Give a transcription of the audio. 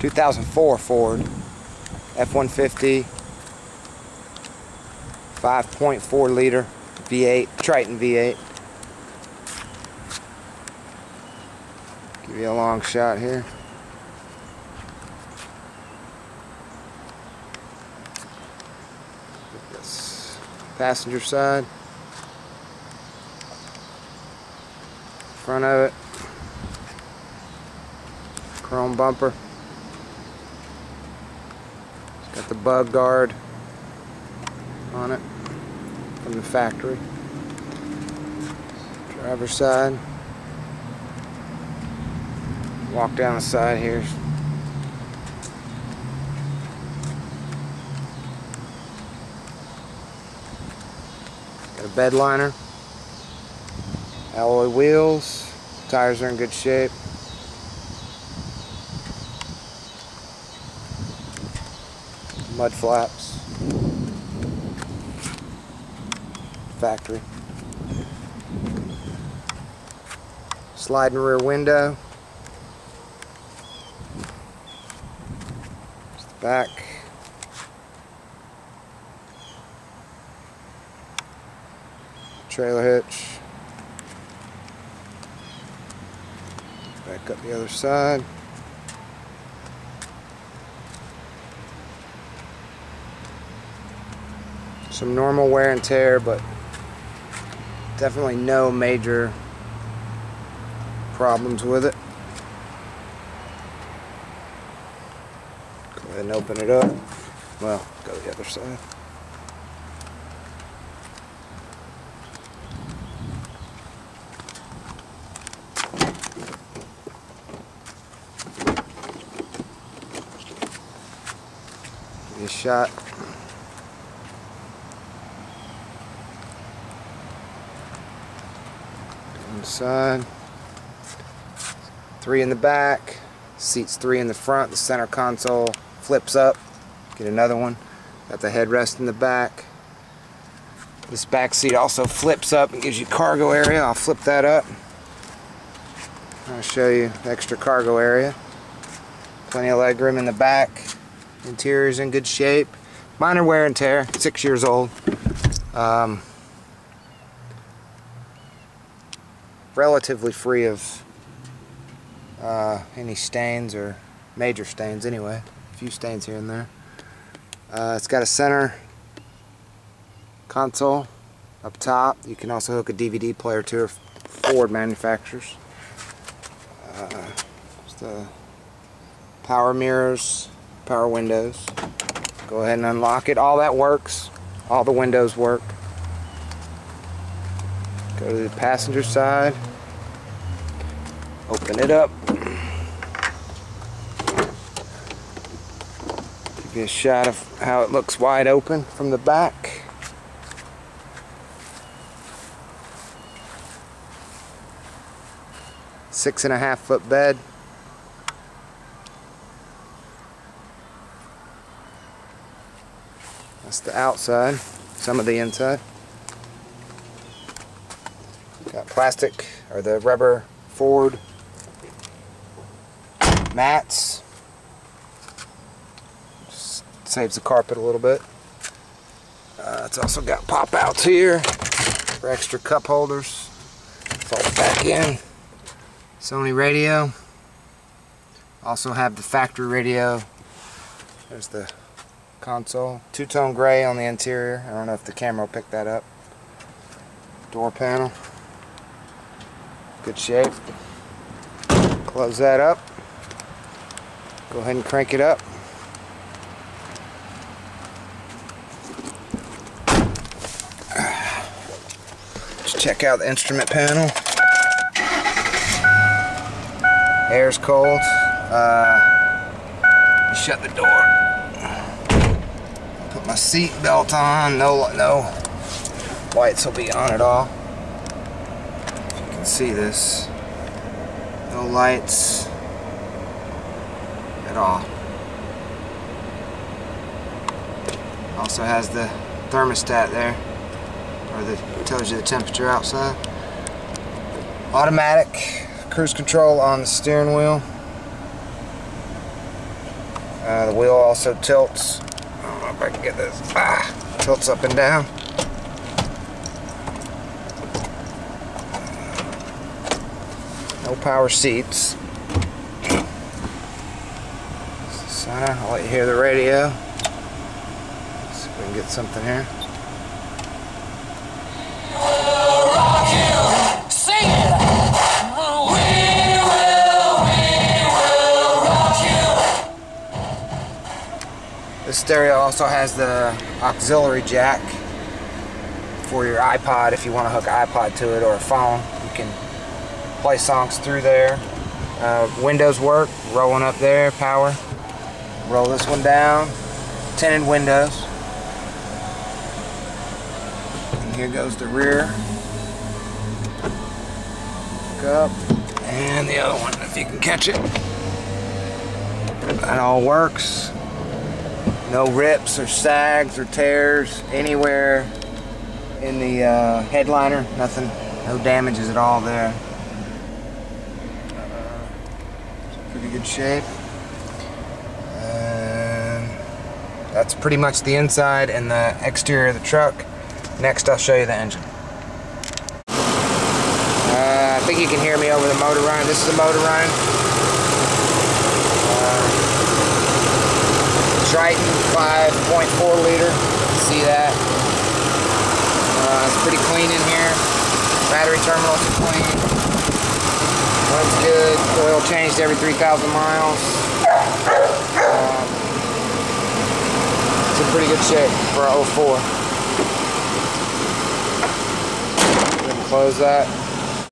2004 Ford F-150 5.4 liter V8, Triton V8. Give you a long shot here. This passenger side, front of it, chrome bumper. It's got the bug guard on it from the factory. Driver's side. Walk down the side here. Got a bed liner. Alloy wheels. Tires are in good shape. Mud flaps. Factory. Sliding rear window. Just the back. Trailer hitch. Back up the other side. Some normal wear and tear, but definitely no major problems with it. Go ahead and open it up. Well, go to the other side. Give you a shot. Side, 3 in the back, seats 3 in the front. The center console flips up. Get another one. Got the headrest in the back. This back seat also flips up and gives you cargo area. I'll flip that up. I'll show you the extra cargo area. Plenty of leg room in the back. Interior's in good shape. Minor wear and tear. 6 years old. Relatively free of any stains, or major stains anyway. A few stains here and there. It's got a center console up top. You can also hook a DVD player to it. Ford manufacturers. Just the power mirrors, power windows. Go ahead and unlock it. All that works. All the windows work. Go to the passenger side, open it up, give you a shot of how it looks wide open from the back. "6.5" bed. That's the outside, some of the inside. Got plastic, or the rubber Ford mats. Just saves the carpet a little bit. It's also got pop outs here for extra cup holders. Fold back in. Sony radio. Also have the factory radio. There's the console. Two-tone gray on the interior. I don't know if the camera will pick that up. Door panel. Good shape. Close that up. Go ahead and crank it up. Just check out the instrument panel. Air's cold. Shut the door. Put my seat belt on. No lights will be on at all. See this, no lights at all. Also has the thermostat there, or that tells you the temperature outside. Automatic cruise control on the steering wheel. The wheel also tilts. I don't know if I can get this. Tilts up and down. No power seats. Center. I'll let you hear the radio. Let's see if we can get something here. This stereo also has the auxiliary jack for your iPod if you want to hook an iPod to it or a phone. You can play songs through there. Windows work, rolling up there, power. Roll this one down, tinted windows. And here goes the rear. Look up. And the other one, if you can catch it. That all works. No rips or sags or tears anywhere in the headliner. Nothing, no damages at all there. Pretty good shape. And that's pretty much the inside and the exterior of the truck. Next, I'll show you the engine. I think you can hear me over the motor run. This is the motor run. Triton 5.4 liter. See that? It's pretty clean in here. Battery terminals are clean. Runs good. Oil changed every 3,000 miles. It's in pretty good shape for an 04. Close that.